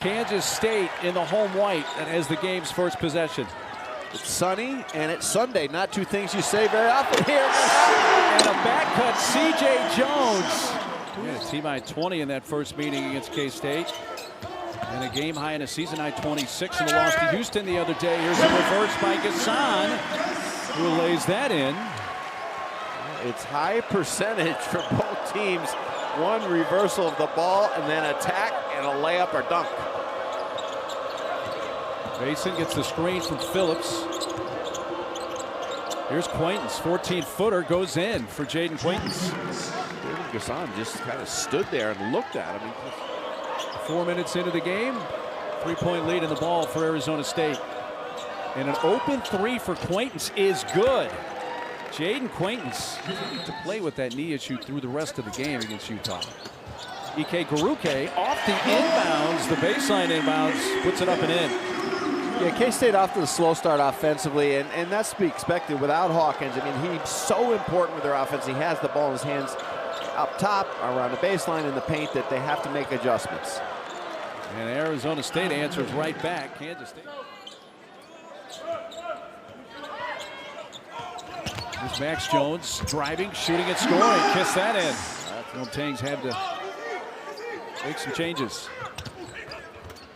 Kansas State in the home white that has the game's first possession. It's sunny and it's Sunday. Not two things you say very often here. And a back cut, C.J. Jones. Yeah, team high 20 in that first meeting against K-State. And a game high and a season high 26 in the loss to Houston the other day. Here's a reverse by Gassan, who lays that in. It's high percentage for both teams. One reversal of the ball and then attack and a layup or dunk. Mason gets the screen from Phillips. Here's Quaintance, 14-footer goes in for Jaden Quaintance. Gassan just kind of stood there and looked at him. 4 minutes into the game, 3-point lead in the ball for Arizona State. And an open three for Quaintance is good. Jaden Quaintance to play with that knee issue through the rest of the game against Utah. Ike Garuke off the inbounds, the baseline inbounds, puts it up and in. Yeah, K-State off to the slow start offensively, and that's to be expected without Hawkins. I mean, he's so important with their offense. He has the ball in his hands up top, around the baseline in the paint, that they have to make adjustments. And Arizona State answers right back. Kansas State. Here's Max Jones driving, shooting, and scoring. Kiss that in. Tangs had to make some changes.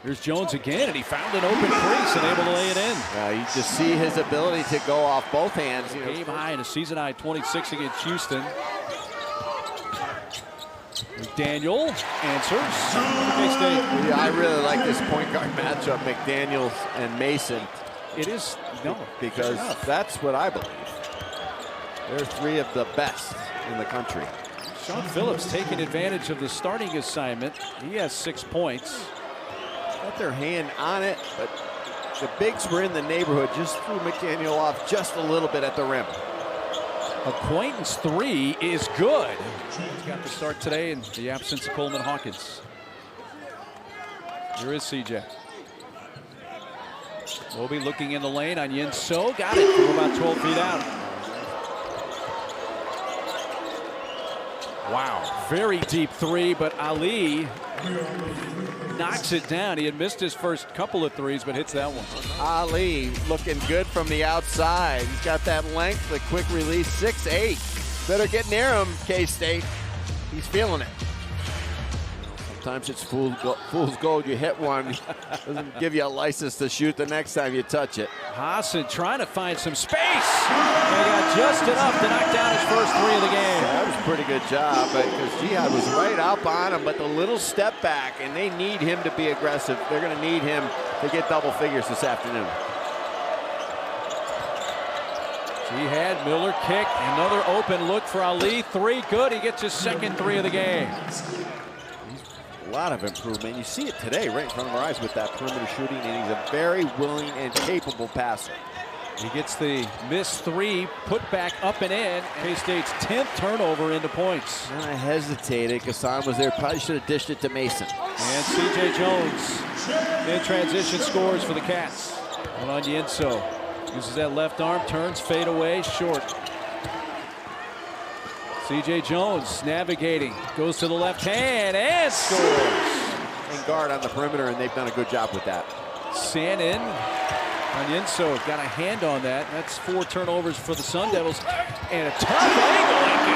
Here's Jones again, and he found an open crease and able to lay it in. You just see his ability to go off both hands. Game high and a season high 26 against Houston. McDaniel answers. Yeah, I really like this point guard matchup, McDaniels and Mason. It is, no, because that's what I believe. They're three of the best in the country. Sean Phillips taking advantage of the starting assignment. He has 6 points. Got their hand on it, but the bigs were in the neighborhood. Just threw McDaniel off just a little bit at the rim. Quaintance three is good. He's got the start today in the absence of Coleman Hawkins. Here is CJ. We'll be looking in the lane on Yin So. Got it from about 12 feet out. Wow, very deep three, but Ali knocks it down. He had missed his first couple of threes, but hits that one. Ali looking good from the outside. He's got that length, the quick release, 6'8". Better get near him, K-State. He's feeling it. Sometimes it's fool's gold. You hit one, doesn't give you a license to shoot the next time you touch it. Hassan trying to find some space. They got just enough to knock down his first three of the game. That was a pretty good job because Jihad was right up on him, but the little step back, and they need him to be aggressive. They're going to need him to get double figures this afternoon. Jihad, Miller kick, another open look for Ali. Three, good. He gets his second three of the game. A lot of improvement. You see it today right in front of our eyes with that perimeter shooting, and he's a very willing and capable passer. He gets the missed three, put back up and in. K-State's 10th turnover into points. And I hesitated. Gassan was there. Probably should have dished it to Mason. And C.J. Jones in transition scores for the Cats. One on Yinso. Uses that left arm, turns, fade away, short. C.J. Jones navigating, goes to the left hand and scores. And guard on the perimeter, and they've done a good job with that. Sannon on Yinso, got a hand on that. That's 4 turnovers for the Sun Devils. And a tough angle at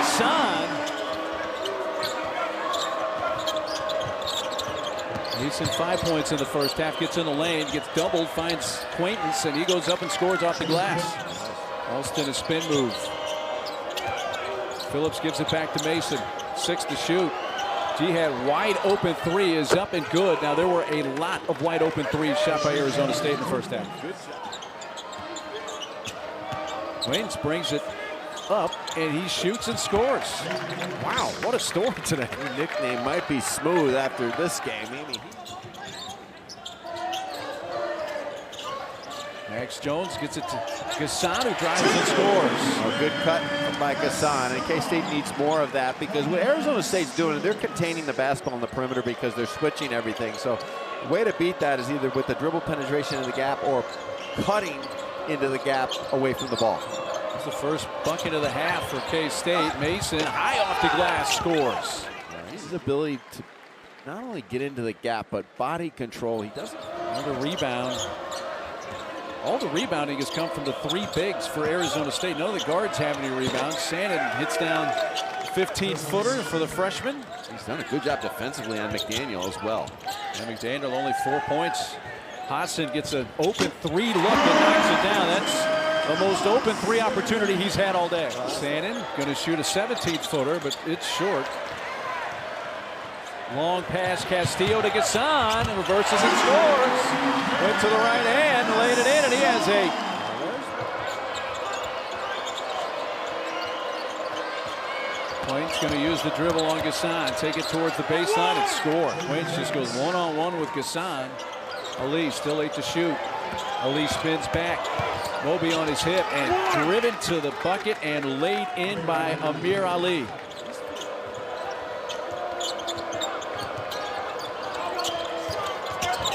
Gassan. Mason 5 points in the first half, gets in the lane, gets doubled, finds Quaintance, and he goes up and scores off the glass. Alston, a spin move. Phillips gives it back to Mason. 6 to shoot. Jihad wide open three is up and good. Now there were a lot of wide open threes shot by Arizona State in the first half. Good shot. Quaintance brings it up and he shoots and scores. Wow, what a story today. Your nickname might be Smooth after this game. Max Jones gets it to Gassan, who drives and scores. A good cut by Gassan, and K-State needs more of that because what Arizona State's doing, they're containing the basketball on the perimeter because they're switching everything. So the way to beat that is either with the dribble penetration in the gap or cutting into the gap away from the ball. It's the first bucket of the half for K-State. Mason, high off the glass, scores. His ability to not only get into the gap, but body control. He doesn't. Another rebound. All the rebounding has come from the three bigs for Arizona State. None of the guards have any rebounds. Sandin hits down a 15-footer for the freshman. He's done a good job defensively on McDaniel as well. And McDaniel only 4 points. Hodson gets an open three look and knocks it down. That's the most open three opportunity he's had all day. Sandin going to shoot a 17-footer, but it's short. Long pass, Castillo to Gasson, and reverses and scores. Went to the right hand, laid it in, and he has 8. Quaint's going to use the dribble on Gasson, take it towards the baseline and score. Quaint just goes one-on-one with Gasson. Ali still 8 to shoot. Ali spins back. Moby on his hip and driven to the bucket and laid in by Amir Ali.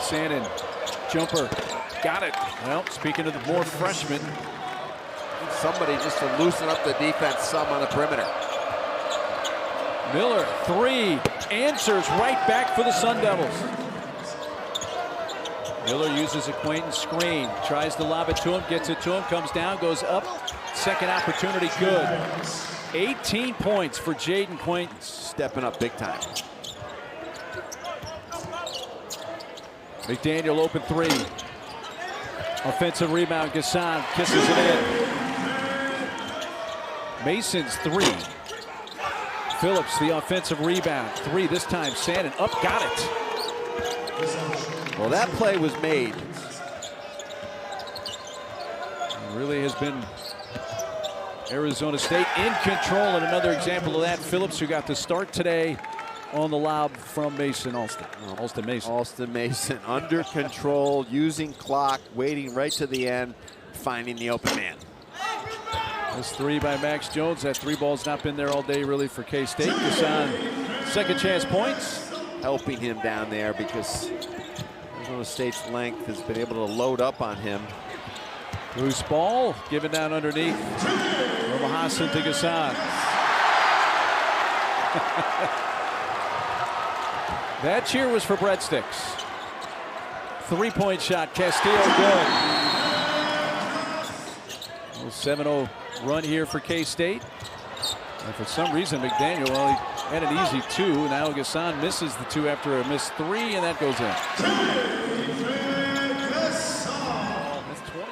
Sandin, jumper, got it. Well, speaking of the more freshmen, somebody just to loosen up the defense some on the perimeter. Miller, three, answers right back for the Sun Devils. Miller uses a Quaintance screen, tries to lob it to him, gets it to him, comes down, goes up. Second opportunity, good. 18 points for Jaden Quaintance. Stepping up big time. McDaniel open three. Offensive rebound, Gasson kisses it in. Mason's three. Phillips the offensive rebound. Three this time, Sandin up, got it. Well, that play was made. It really has been Arizona State in control, and another example of that, Phillips, who got the start today on the lob from Mason Alston. Alston Mason. Alston Mason under control, using clock, waiting right to the end, finding the open man. This three by Max Jones. That three ball's not been there all day really for K-State. Gasson, second chance points. Helping him down there because Arizona State's length has been able to load up on him. Loose ball given down underneath from Hassan to Gasson. That cheer was for breadsticks. Three-point shot, Castillo, good. 7-0 run here for K-State. And for some reason, McDaniel, well, he had an easy two. Now Gasson misses the two after a missed three, and that goes in.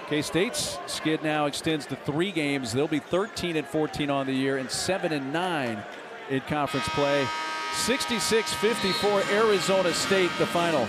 K-State's skid now extends to 3 games. They'll be 13-14 on the year and 7-9 in conference play. 66-54 Arizona State, the final.